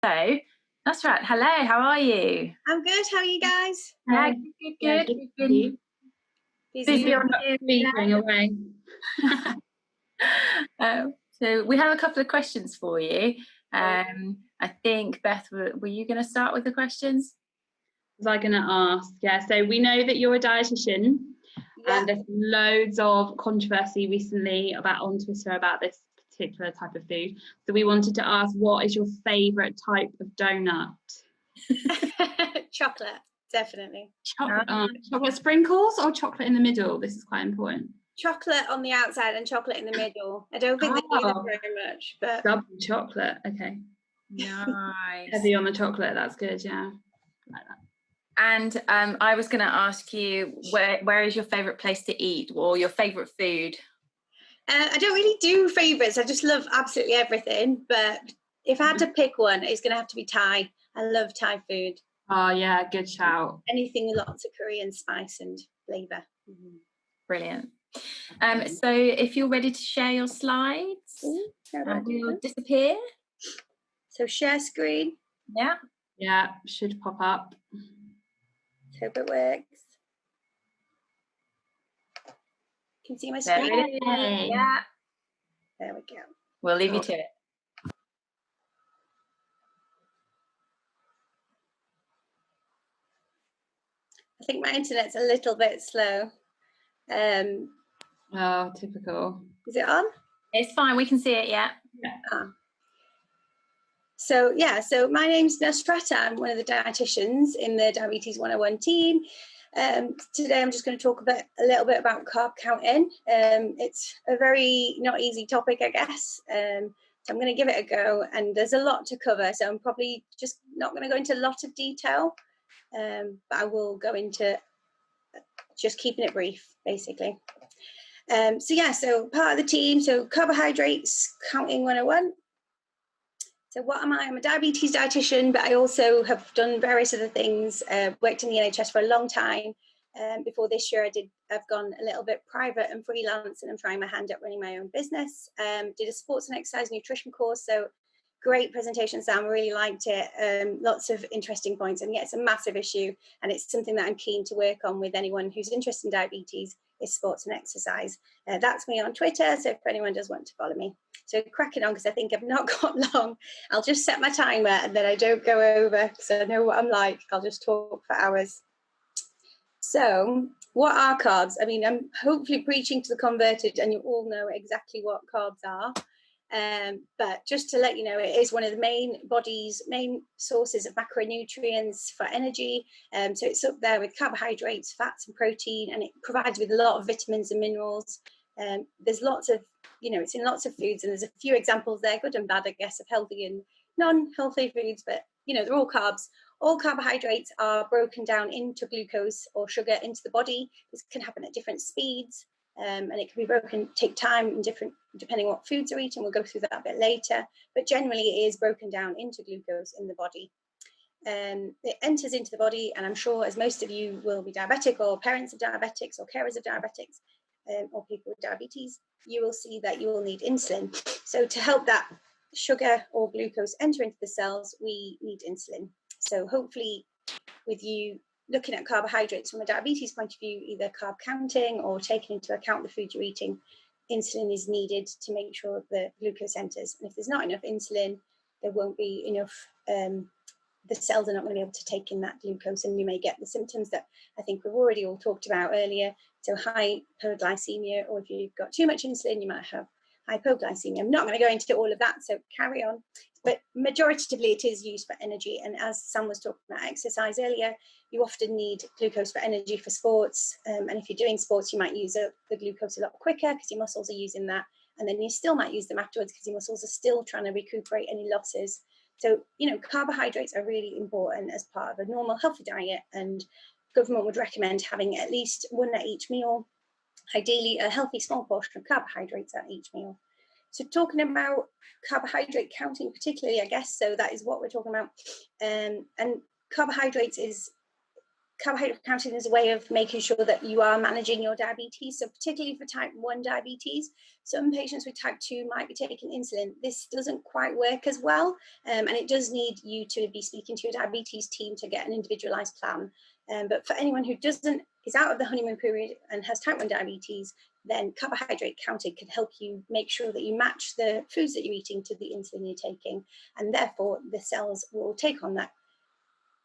So, that's right. Hello, how are you? I'm good. How are you guys? Yeah, good. We've been busy on sleeping away. So we have a couple of questions for you. I think, Beth, were you going to start with the questions? Was I going to ask? Yeah, so we know that you're a dietitian, and there's loads of controversy recently on Twitter about this particular type of food. So we wanted to ask, what is your favourite type of donut? Chocolate, definitely. Chocolate sprinkles or chocolate in the middle? This is quite important. Chocolate on the outside and chocolate in the middle. I don't think they do that very much, but double chocolate. Okay. Nice. Heavy on the chocolate. That's good. Yeah. Like that. And I was going to ask you, where is your favourite place to eat, or your favourite food? I don't really do favourites. I just love absolutely everything. But if I had to pick one, it's going to have to be Thai. I love Thai food. Oh yeah, good shout. Anything with lots of curry and spice and flavour. Brilliant. So if you're ready to share your slides, we'll disappear. So share screen. Yeah, should pop up. Hope it works. Can you see my screen? Yeah. There we go. We'll leave you to it. I think my internet's a little bit slow. Oh, typical. Is it on? It's fine. We can see it. Yeah. So my name's Nusrat. I'm one of the dietitians in the Diabetes 101 team. Today I'm just going to talk a little bit about carb counting. It's a very not easy topic, I guess. So I'm going to give it a go, and there's a lot to cover. So I'm probably just not going to go into a lot of detail, but I will go into just keeping it brief, basically. So part of the team, so carbohydrates counting 101. So what am I? I'm a diabetes dietitian, but I also have done various other things, worked in the NHS for a long time. Before this year, I've gone a little bit private and freelance, and I'm trying my hand at running my own business. Did a sports and exercise nutrition course, so great presentation, Sam, really liked it. Lots of interesting points, and yeah, it's a massive issue, and it's something that I'm keen to work on with anyone who's interested in diabetes, is sports and exercise. That's me on Twitter, so if anyone does want to follow me. So cracking on, because I think I've not got long. I'll just set my timer and then I don't go over, because I know what I'm like. I'll just talk for hours. So what are carbs? I mean, I'm hopefully preaching to the converted and you all know exactly what carbs are. But just to let you know, it is one of the body's main sources of macronutrients for energy. So it's up there with carbohydrates, fats and protein, and it provides with a lot of vitamins and minerals. There's lots of, it's in lots of foods, and there's a few examples there, good and bad, I guess, of healthy and non-healthy foods, but they're all carbs. All carbohydrates are broken down into glucose or sugar into the body. This can happen at different speeds, and it can be take time depending on what foods are eaten. We'll go through that a bit later, but generally it is broken down into glucose in the body. It enters into the body, and I'm sure, as most of you will be diabetic, or parents of diabetics, or carers of diabetics, or people with diabetes, you will see that you will need insulin. So to help that sugar or glucose enter into the cells, we need insulin. So hopefully, with you looking at carbohydrates from a diabetes point of view, either carb counting or taking into account the food you're eating, insulin is needed to make sure the glucose enters. And if there's not enough insulin, there won't be enough, the cells are not going to be able to take in that glucose, and you may get the symptoms that I think we've already all talked about earlier. So hyperglycemia, or if you've got too much insulin, you might have hypoglycemia. I'm not going to go into all of that, so carry on. But majoritatively, it is used for energy. And as Sam was talking about exercise earlier, you often need glucose for energy for sports. And if you're doing sports, you might use the glucose a lot quicker because your muscles are using that. And then you still might use them afterwards because your muscles are still trying to recuperate any losses. So, carbohydrates are really important as part of a normal healthy diet. And government would recommend having at least one at each meal, ideally a healthy small portion of carbohydrates at each meal. So talking about carbohydrate counting particularly, I guess, so that is what we're talking about. And carbohydrates is carbohydrate counting is a way of making sure that you are managing your diabetes. So particularly for type 1 diabetes, some patients with type 2 might be taking insulin. This doesn't quite work as well, and it does need you to be speaking to your diabetes team to get an individualized plan. But for anyone who is out of the honeymoon period and has type 1 diabetes, then carbohydrate counting can help you make sure that you match the foods that you're eating to the insulin you're taking, and therefore the cells will take on that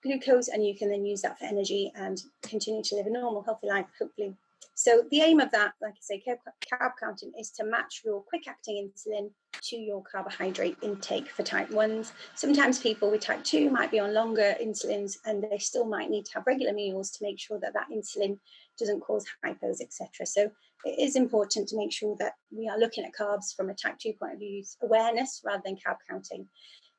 glucose, and you can then use that for energy and continue to live a normal, healthy life, hopefully. So the aim of that, like I say, carb counting, is to match your quick-acting insulin to your carbohydrate intake for type 1s. Sometimes people with type 2 might be on longer insulins, and they still might need to have regular meals to make sure that that insulin doesn't cause hypos, etc. So it is important to make sure that we are looking at carbs from a type 2 point of view, awareness rather than carb counting.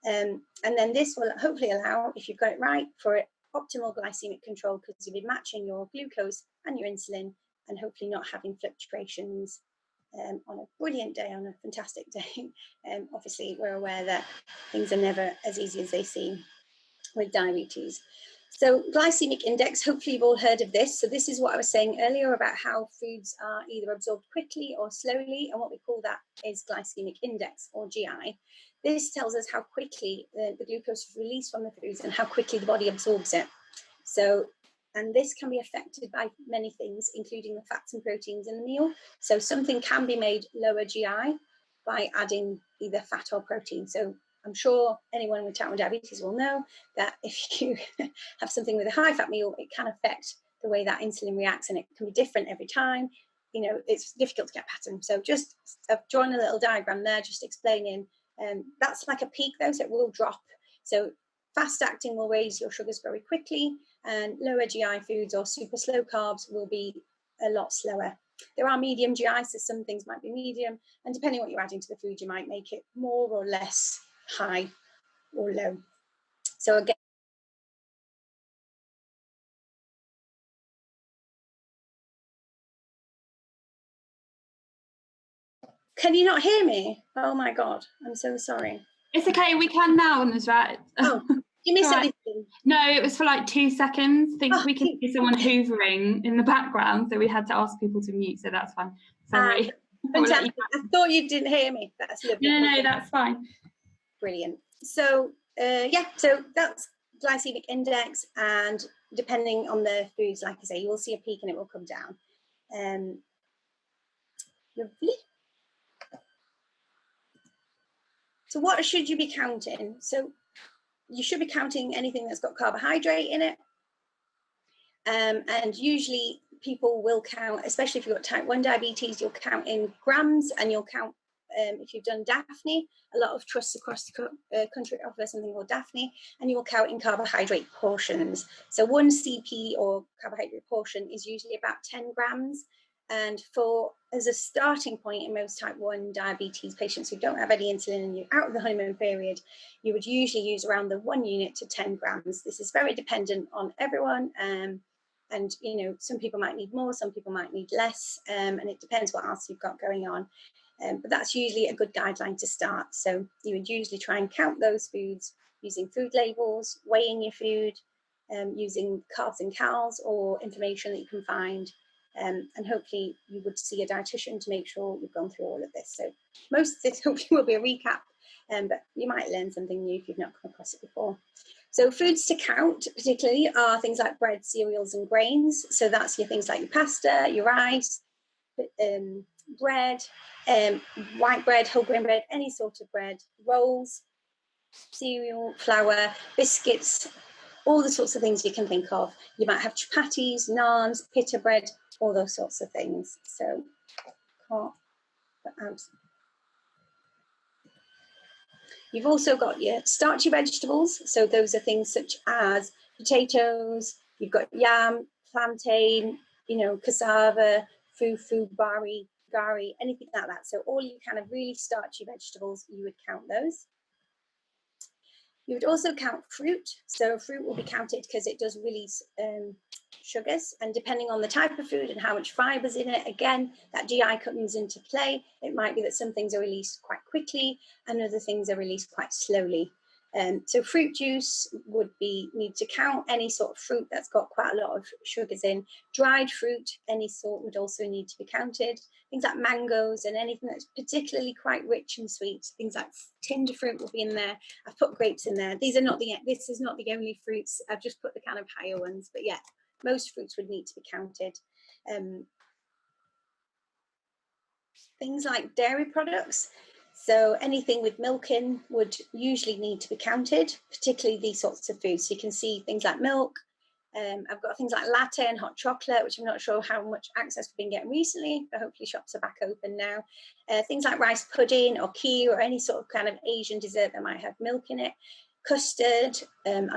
And then this will hopefully allow, if you've got it right, for optimal glycemic control, because you'll be matching your glucose and your insulin and hopefully not having fluctuations on a brilliant day, on a fantastic day. Obviously, we're aware that things are never as easy as they seem with diabetes. So glycemic index, hopefully you've all heard of this. So this is what I was saying earlier about how foods are either absorbed quickly or slowly, and what we call that is glycemic index, or GI. This tells us how quickly the glucose is released from the foods and how quickly the body absorbs it. So, and this can be affected by many things, including the fats and proteins in the meal. So something can be made lower GI by adding either fat or protein. So I'm sure anyone with type 1 diabetes will know that if you have something with a high fat meal, it can affect the way that insulin reacts, and it can be different every time. You know, it's difficult to get a pattern. So just I've drawn a little diagram there, just explaining. That's like a peak though, so it will drop. So fast acting will raise your sugars very quickly, and lower GI foods or super slow carbs will be a lot slower. There are medium GI, so some things might be medium, and depending what you're adding to the food, you might make it more or less high or low. So again, can you not hear me? Oh my God, I'm so sorry. It's okay, we can now, Nusrat. Oh, you missed Right. anything? No, it was for like 2 seconds. I think we could okay. see someone hoovering in the background, so we had to ask people to mute, so that's fine. Sorry. Fantastic. I thought you didn't hear me. That's lovely. No, that's fine. Brilliant. So yeah, so that's glycemic index, and depending on the foods, like I say, you will see a peak and it will come down. Lovely. So what should you be counting? So you should be counting anything that's got carbohydrate in it. And usually people will count, especially if you've got type 1 diabetes, you'll count in grams, and you'll count, if you've done Daphne, a lot of trusts across the country offer something called Daphne, and you will count in carbohydrate portions. So 1 CP or carbohydrate portion is usually about 10 grams. And as a starting point in most type 1 diabetes patients who don't have any insulin and you're out of the honeymoon period, you would usually use around the 1 unit to 10 grams. This is very dependent on everyone. And, you know, some people might need more, some people might need less, and it depends what else you've got going on. But that's usually a good guideline to start. So you would usually try and count those foods using food labels, weighing your food, using carbs and calories or information that you can find. And hopefully you would see a dietitian to make sure you've gone through all of this. So most of this hopefully will be a recap, but you might learn something new if you've not come across it before. So foods to count particularly are things like bread, cereals and grains. So that's your things like your pasta, your rice, bread, white bread, whole grain bread, any sort of bread, rolls, cereal, flour, biscuits, all the sorts of things you can think of. You might have chapatis, naans, pita bread, all those sorts of things. So you've also got your starchy vegetables. So those are things such as potatoes, you've got yam, plantain, you know, cassava, fufu, barley, gari, anything like that. So all your kind of really starchy vegetables, you would count those. You would also count fruit. So fruit will be counted because it does release sugars, and depending on the type of food and how much fiber's in it, again, that GI comes into play. It might be that some things are released quite quickly and other things are released quite slowly. So fruit juice would need to count any sort of fruit that's got quite a lot of sugars in. Dried fruit, any sort, would also need to be counted. Things like mangoes and anything that's particularly quite rich and sweet. Things like tinned fruit will be in there. I've put grapes in there. This is not the only fruits. I've just put the kind of higher ones. But yeah, most fruits would need to be counted. Things like dairy products. So anything with milk in would usually need to be counted, particularly these sorts of foods. So you can see things like milk. I've got things like latte and hot chocolate, which I'm not sure how much access we've been getting recently, but hopefully shops are back open now. Things like rice pudding or kheer or any sort of kind of Asian dessert that might have milk in it. Custard,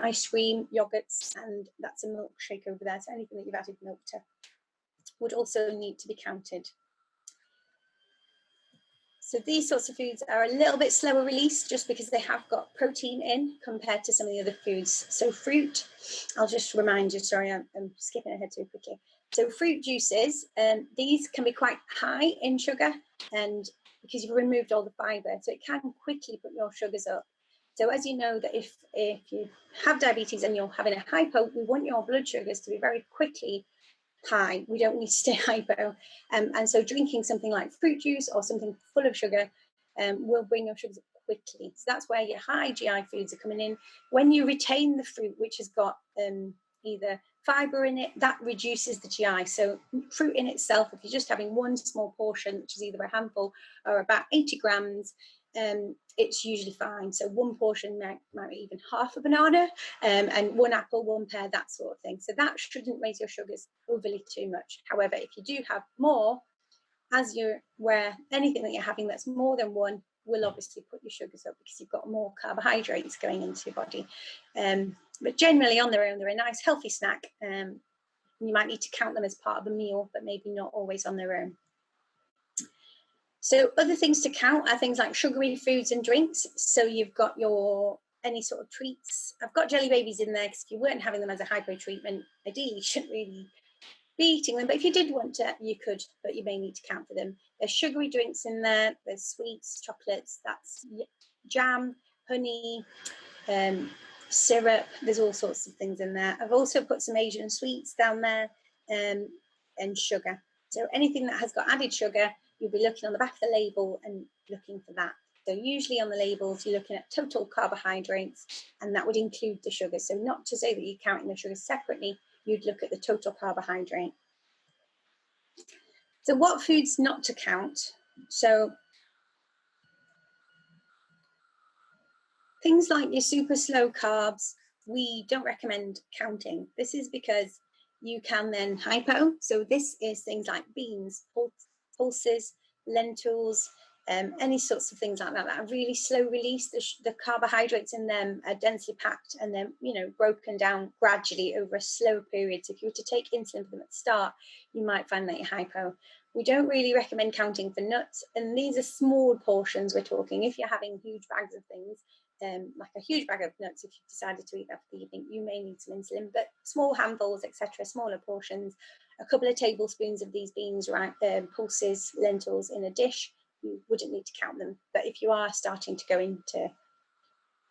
ice cream, yogurts, and that's a milkshake over there. So anything that you've added milk to would also need to be counted. So these sorts of foods are a little bit slower release just because they have got protein in compared to some of the other foods. So fruit, I'll just remind you, sorry, I'm skipping ahead too quickly. So fruit juices, these can be quite high in sugar, and because you've removed all the fibre, so it can quickly put your sugars up. So as you know, that if you have diabetes and you're having a hypo, we want your blood sugars to be very quickly high. We don't need to stay hypo, and so drinking something like fruit juice or something full of sugar will bring your sugars up quickly. So that's where your high GI foods are coming in. When you retain the fruit, which has got either fibre in it, that reduces the GI. So fruit in itself, if you're just having one small portion, which is either a handful or about 80 grams, it's usually fine. So one portion might be even half a banana, and one apple, one pear, that sort of thing. So that shouldn't raise your sugars overly too much. However, if you do have more, as you're aware, anything that you're having that's more than one will obviously put your sugars up because you've got more carbohydrates going into your body. But generally on their own, they're a nice healthy snack. You might need to count them as part of a meal, but maybe not always on their own. So other things to count are things like sugary foods and drinks. So you've got any sort of treats. I've got jelly babies in there because if you weren't having them as a hypo treatment, ideally you shouldn't really be eating them. But if you did want to, you could, but you may need to count for them. There's sugary drinks in there. There's sweets, chocolates, that's jam, honey, syrup. There's all sorts of things in there. I've also put some Asian sweets down there, and sugar. So anything that has got added sugar, you'll be looking on the back of the label and looking for that. So usually on the labels, you're looking at total carbohydrates, and that would include the sugar. So not to say that you're counting the sugar separately, you'd look at the total carbohydrate. So what foods not to count? So things like your super slow carbs, we don't recommend counting. This is because you can then hypo. So this is things like beans, pulses, lentils, any sorts of things like that that are really slow release. The carbohydrates in them are densely packed and then broken down gradually over a slow period. So if you were to take insulin for them at the start, you might find that you're hypo. We don't really recommend counting for nuts, and these are small portions we're talking. If you're having huge bags of things, like a huge bag of nuts, if you've decided to eat that for the evening, you may need some insulin, but small handfuls, etc., smaller portions, a couple of tablespoons of these beans, pulses, lentils in a dish, you wouldn't need to count them. But if you are starting to go into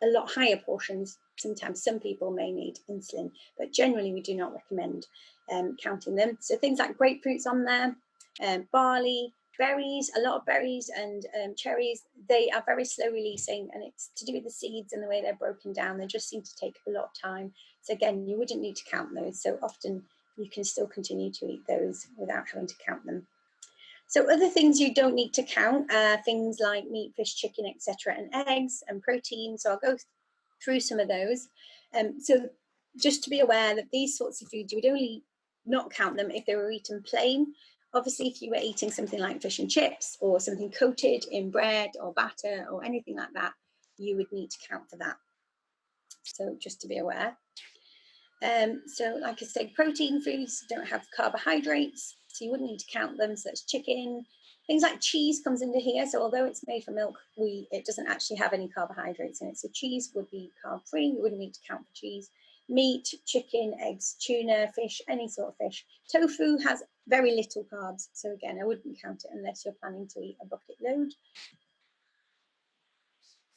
a lot higher portions, sometimes some people may need insulin, but generally we do not recommend counting them. So things like grapefruits on there, barley, berries, a lot of berries and cherries, they are very slow releasing, and it's to do with the seeds and the way they're broken down. They just seem to take a lot of time. So again, you wouldn't need to count those. So often you can still continue to eat those without having to count them. So other things you don't need to count are things like meat, fish, chicken, etc., and eggs and protein. So I'll go through some of those. So just to be aware that these sorts of foods, you would only not count them if they were eaten plain. Obviously, if you were eating something like fish and chips or something coated in bread or batter or anything like that, you would need to count for that. So just to be aware. So like I said, protein foods don't have carbohydrates, so you wouldn't need to count them. So that's chicken. Things like cheese comes into here. So although it's made from milk, it doesn't actually have any carbohydrates in it. So cheese would be carb-free. You wouldn't need to count for cheese. Meat, chicken, eggs, tuna, fish, any sort of fish. Tofu has very little carbs. So again, I wouldn't count it unless you're planning to eat a bucket load.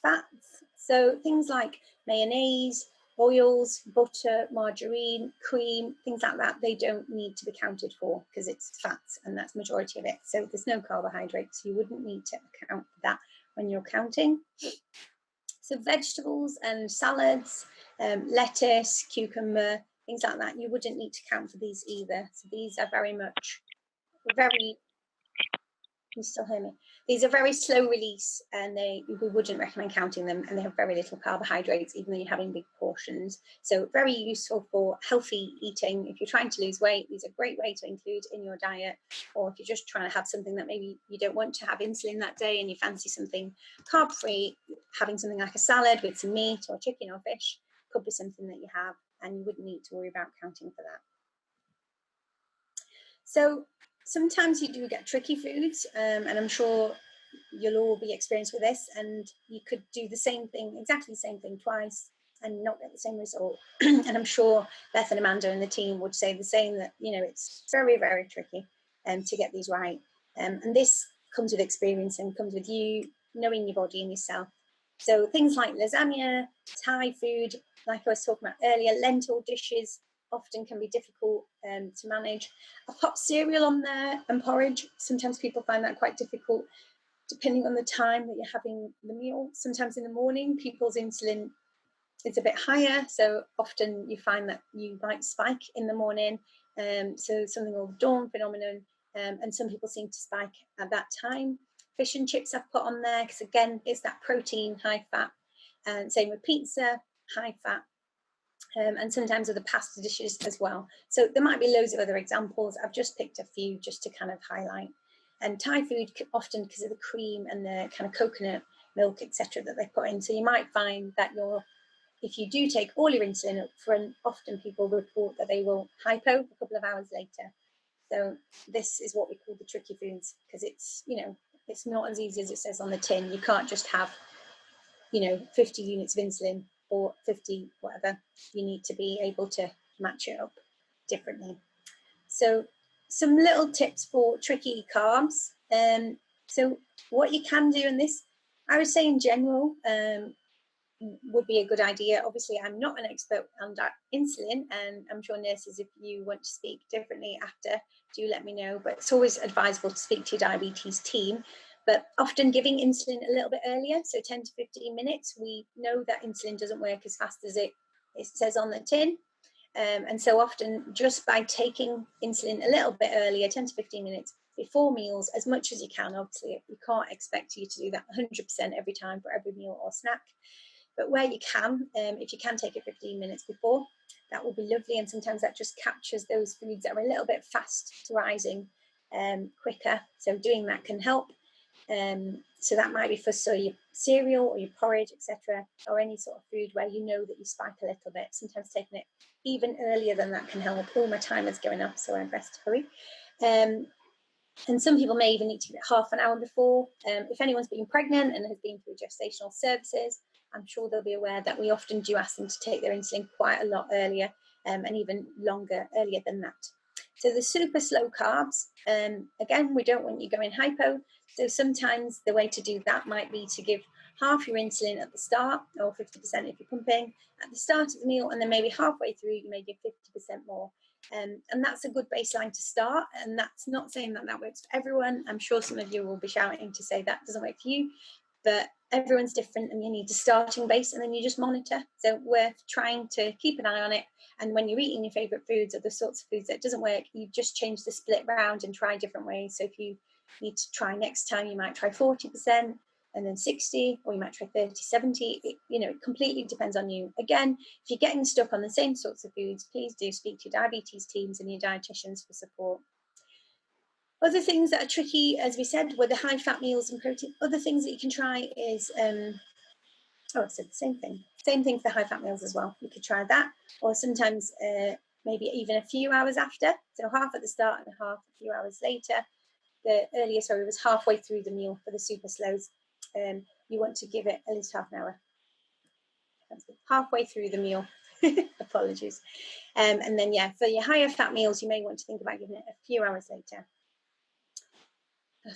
fats. So things like mayonnaise, oils, butter, margarine, cream, things like that, they don't need to be counted for because it's fats and that's the majority of it. So there's no carbohydrates. You wouldn't need to account for that when you're counting. So vegetables and salads, lettuce, cucumber, things like that, you wouldn't need to count for these either. So these are very much, can you still hear me? These are very slow release and we wouldn't recommend counting them, and they have very little carbohydrates, even though you're having big portions. So very useful for healthy eating. If you're trying to lose weight, these are a great way to include in your diet. Or if you're just trying to have something that maybe you don't want to have insulin that day and you fancy something carb-free, having something like a salad with some meat or chicken or fish could be something that you have, and you wouldn't need to worry about counting for that. So sometimes you do get tricky foods, and I'm sure you'll all be experienced with this, and you could do the same thing, exactly the same thing twice and not get the same result. And I'm sure Beth and Amanda and the team would say the same, that, you know, it's very, very tricky to get these right. And this comes with experience and comes with you knowing your body and yourself. So things like lasagna, Thai food, like I was talking about earlier, lentil dishes often can be difficult to manage. I've popped cereal on there and porridge. Sometimes people find that quite difficult, depending on the time that you're having the meal. Sometimes in the morning, people's insulin is a bit higher, so often you find that you might spike in the morning. So something called the dawn phenomenon, and some people seem to spike at that time. Fish and chips I've put on there because, again, it's that protein, high fat. And same with pizza, high fat. And sometimes other pasta dishes as well. So there might be loads of other examples. I've just picked a few just to kind of highlight. And Thai food, often because of the cream and the kind of coconut milk, etc., that they put in. So you might find that if you do take all your insulin up front, often people report that they will hypo a couple of hours later. So this is what we call the tricky foods, because it's, you know, it's not as easy as it says on the tin. You can't just have, you know, 50 units of insulin or 50 whatever. You need to be able to match it up differently. So some little tips for tricky carbs. So what you can do in this, I would say in general, would be a good idea. Obviously, I'm not an expert on insulin, and I'm sure nurses, if you want to speak differently after, do let me know. But it's always advisable to speak to your diabetes team. But often giving insulin a little bit earlier, so 10 to 15 minutes, we know that insulin doesn't work as fast as it says on the tin. And so often just by taking insulin a little bit earlier, 10 to 15 minutes before meals, as much as you can, obviously, you can't expect you to do that 100% every time for every meal or snack. But where you can, if you can take it 15 minutes before, that will be lovely. And sometimes that just captures those foods that are a little bit fast rising quicker. So doing that can help. So that might be for your cereal or your porridge, etc., or any sort of food where you know that you spike a little bit. Sometimes taking it even earlier than that can help. Oh, my timer's going up, so I best hurry. And some people may even need to give it half an hour before. If anyone's been pregnant and has been through gestational services, I'm sure they'll be aware that we often do ask them to take their insulin quite a lot earlier, and even earlier than that. So the super slow carbs, again, we don't want you going hypo. So sometimes the way to do that might be to give half your insulin at the start, or 50% if you're pumping, at the start of the meal, and then maybe halfway through you may give 50% more. And that's a good baseline to start. And that's not saying that works for everyone. I'm sure some of you will be shouting to say that doesn't work for you, but everyone's different and you need a starting base and then you just monitor. So we're trying to keep an eye on it. And when you're eating your favourite foods or the sorts of foods that doesn't work, you just change the split round and try different ways. So if you need to try next time, you might try 40% and then 60, or you might try 30, 70. It completely depends on you. Again, if you're getting stuck on the same sorts of foods, please do speak to your diabetes teams and your dietitians for support. Other things that are tricky, as we said, were the high fat meals and protein. Other things that you can try is, I said the same thing. Same thing for high fat meals as well. You could try that, or sometimes maybe even a few hours after. So half at the start and half a few hours later. The earlier, was halfway through the meal for the super slows. You want to give it at least half an hour. Halfway through the meal. Apologies. And then, for your higher fat meals, you may want to think about giving it a few hours later.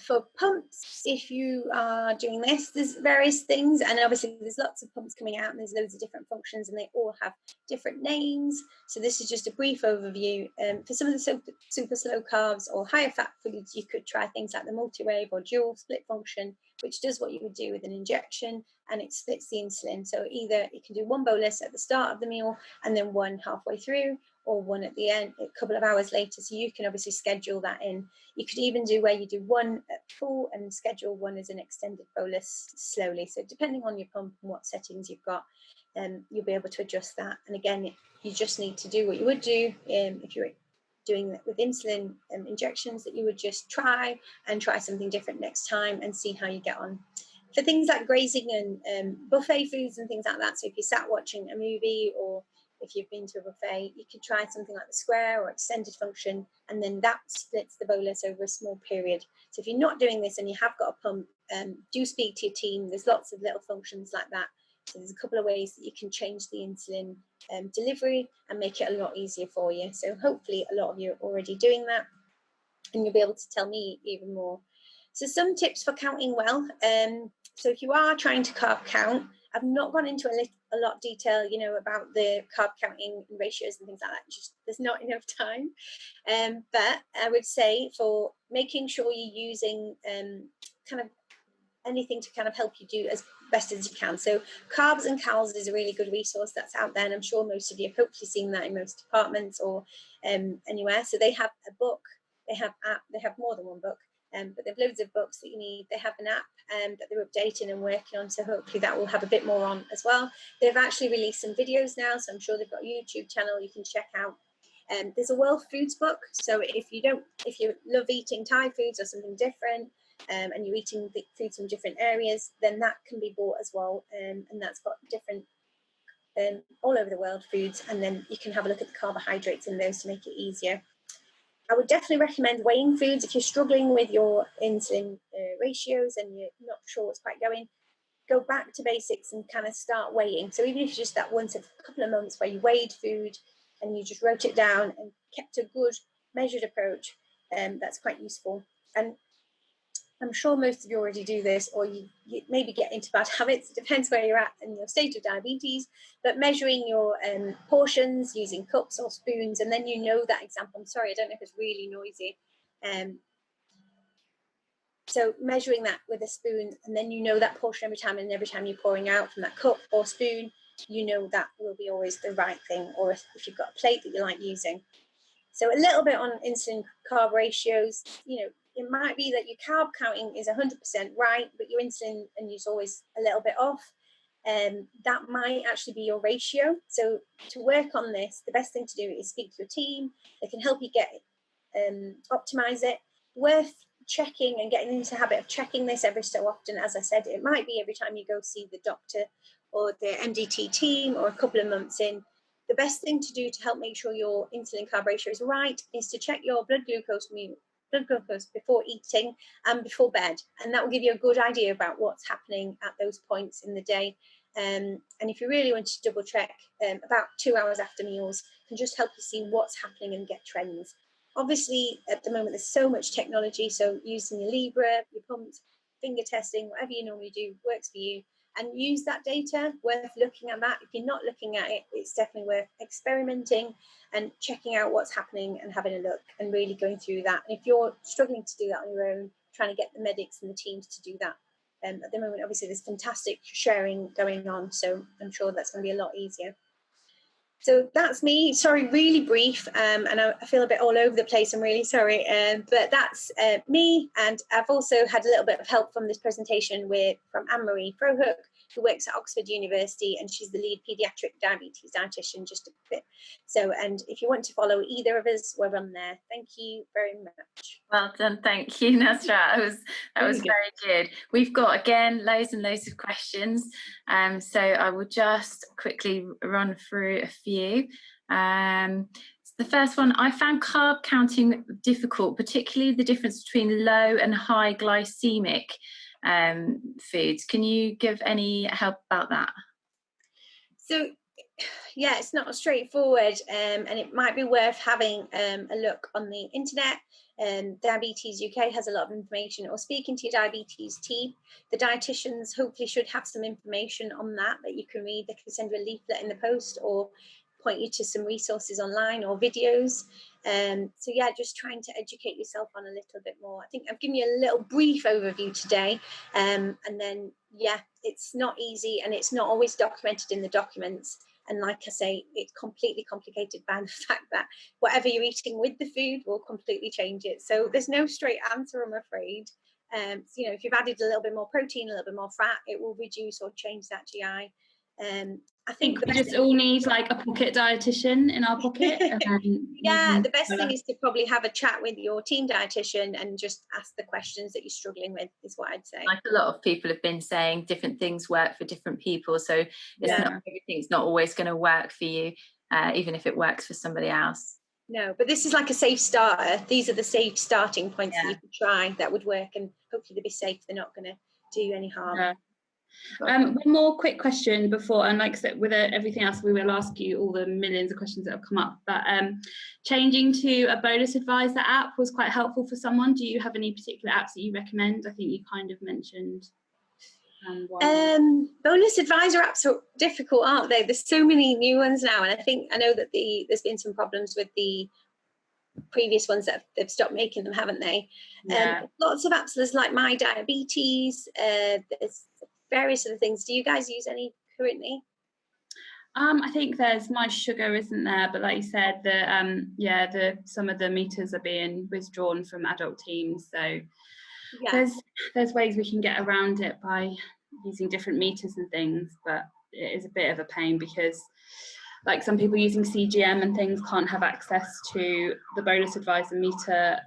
For pumps, if you are doing this, there's various things, and obviously there's lots of pumps coming out and there's loads of different functions and they all have different names. So this is just a brief overview. For some of the super slow carbs or higher fat foods, you could try things like the multi-wave or dual split function, which does what you would do with an injection, and it splits the insulin. So either you can do one bolus at the start of the meal and then one halfway through, or one at the end a couple of hours later. So you can obviously schedule that in. You could even do where you do one at full and schedule one as an extended bolus slowly. So depending on your pump and what settings you've got, you'll be able to adjust that. And again, you just need to do what you would do if you're doing that with insulin injections, that you would just try something different next time and see how you get on. For things like grazing and buffet foods and things like that, so if you sat watching a movie or if you've been to a buffet, you could try something like the square or extended function, and then that splits the bolus over a small period. So if you're not doing this and you have got a pump, do speak to your team. There's lots of little functions like that. So there's a couple of ways that you can change the insulin delivery and make it a lot easier for you. So hopefully a lot of you are already doing that, and you'll be able to tell me even more. So some tips for counting well. So if you are trying to carb count, I've not gone into a lot of detail, about the carb counting and ratios and things like that. Just there's not enough time. But I would say for making sure you're using kind of anything to kind of help you do as best as you can. So Carbs and Cals is a really good resource that's out there, and I'm sure most of you have hopefully seen that in most departments or anywhere. So they have a book, they have more than one book. But they have loads of books that you need. They have an app that they're updating and working on, so hopefully that will have a bit more on as well. They've actually released some videos now, so I'm sure they've got a YouTube channel you can check out. There's a World Foods book, so if you love eating Thai foods or something different, and you're eating foods from different areas, then that can be bought as well, and that's got different all over the world foods, and then you can have a look at the carbohydrates in those to make it easier. I would definitely recommend weighing foods if you're struggling with your insulin ratios and you're not sure what's quite going. Go back to basics and kind of start weighing. So even if it's just that once a couple of months where you weighed food and you just wrote it down and kept a good measured approach, that's quite useful. And I'm sure most of you already do this, or you maybe get into bad habits. It depends where you're at in your stage of diabetes. But measuring your portions using cups or spoons, and then that example. I'm sorry, I don't know if it's really noisy. So measuring that with a spoon, and then that portion every time, and every time you're pouring out from that cup or spoon, that will be always the right thing. Or if you've got a plate that you like using. So a little bit on insulin carb ratios, it might be that your carb counting is 100% right, but your insulin and you's always a little bit off. That might actually be your ratio. So to work on this, the best thing to do is speak to your team. They can help you optimize it. Worth checking and getting into the habit of checking this every so often. As I said, it might be every time you go see the doctor or the MDT team, or a couple of months in. The best thing to do to help make sure your insulin carb ratio is right is to check your blood glucose before eating and before bed, and that will give you a good idea about what's happening at those points in the day. And if you really want to double check, about 2 hours after meals can just help you see what's happening and get trends. Obviously, at the moment, there's so much technology, so using your Libra, your pumps, finger testing, whatever you normally do works for you. And use that data, worth looking at that. If you're not looking at it, it's definitely worth experimenting and checking out what's happening and having a look and really going through that. And if you're struggling to do that on your own, trying to get the medics and the teams to do that. At the moment, obviously, there's fantastic sharing going on, so I'm sure that's going to be a lot easier. So that's me. Sorry, really brief, and I feel a bit all over the place. I'm really sorry, but that's me. And I've also had a little bit of help from this presentation from Anne-Marie Frohook, who works at Oxford University, and she's the lead paediatric diabetes dietitian, just a bit. So, and if you want to follow either of us, we're on there. Thank you very much. Well done, thank you, Nusrat. That was very good. We've got again loads and loads of questions, so I will just quickly run through a few. The first one, I found carb counting difficult, particularly the difference between low and high glycemic foods. Can you give any help about that? So yeah, it's not straightforward, and it might be worth having a look on the internet. Diabetes UK has a lot of information, or speaking to your diabetes team. The dietitians hopefully should have some information on that you can read. They can send you a leaflet in the post, or point you to some resources online or videos. So yeah, just trying to educate yourself on a little bit more. I think I've given you a little brief overview today, and then yeah, it's not easy, and it's not always documented in the documents. And like I say, it's completely complicated by the fact that whatever you're eating with the food will completely change it. So there's no straight answer, I'm afraid. So, you know, if you've added a little bit more protein, a little bit more fat, it will reduce or change that GI. I think we just all need like a pocket dietitian in our pocket. Yeah, the best thing is to probably have a chat with your team dietitian and just ask the questions that you're struggling with, is what I'd say. Like a lot of people have been saying, different things work for different people, so it's not, everything's not always going to work for you, even if it works for somebody else. No, but this is like a safe starter. These are the safe starting points that you could try that would work, and hopefully they'll be safe. They're not going to do you any harm. One more quick question before, and like I said, with everything else, we will ask you all the millions of questions that have come up. But changing to a Bolus Advisor app was quite helpful for someone. Do you have any particular apps that you recommend? I think you kind of mentioned one. Bolus Advisor apps are difficult, aren't they? There's so many new ones now, and I know that there's been some problems with the previous ones that they've stopped making them, haven't they? Lots of apps. There's like My Diabetes. There's various other things. Do you guys use any currently? I think there's My Sugar, isn't there? But like you said, some of the meters are being withdrawn from adult teams. So there's ways we can get around it by using different meters and things. But it is a bit of a pain because, like, some people using CGM and things can't have access to the Bolus Advisor meter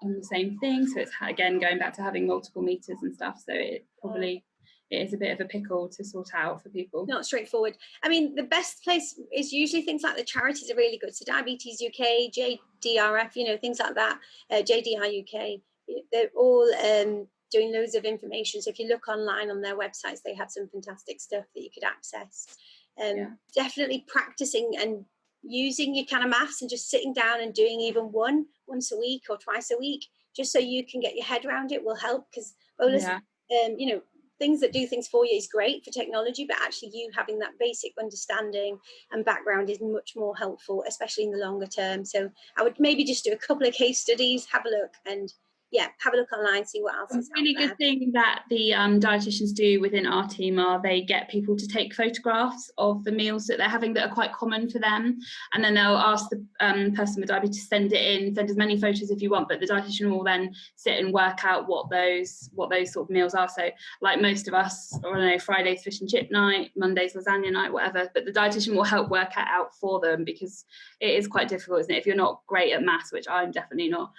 on the same thing. So it's again going back to having multiple meters and stuff. So it probably it is a bit of a pickle to sort out for people. Not straightforward. I mean, the best place is usually things like the charities are really good. So Diabetes UK, JDRF, you know, things like that, JDR UK, they're all doing loads of information. So if you look online on their websites, they have some fantastic stuff that you could access. Definitely practicing and using your kind of maths and just sitting down and doing even once a week or twice a week, just so you can get your head around it will help, because Bolus, you know, things that do things for you is great for technology, but actually you having that basic understanding and background is much more helpful, especially in the longer term. So I would maybe just do a couple of case studies, have a look, and have a look online, see what else is out there. A really good thing that the dietitians do within our team are they get people to take photographs of the meals that they're having that are quite common for them, and then they'll ask the person with diabetes to send as many photos if you want, but the dietitian will then sit and work out what those sort of meals are. So like most of us, I don't know, Friday's fish and chip night, Monday's lasagna night, whatever, but the dietitian will help work it out for them, because it is quite difficult, isn't it? If you're not great at maths, which I'm definitely not,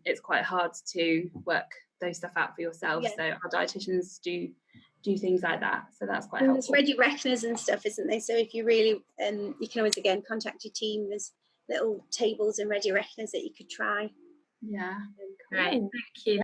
it's quite hard to work those stuff out for yourself. So our dietitians do things like that, so that's quite helpful. There's ready reckoners and stuff, isn't there? So if you really you can always again contact your team. There's little tables and ready reckoners that you could try. Great, thank you.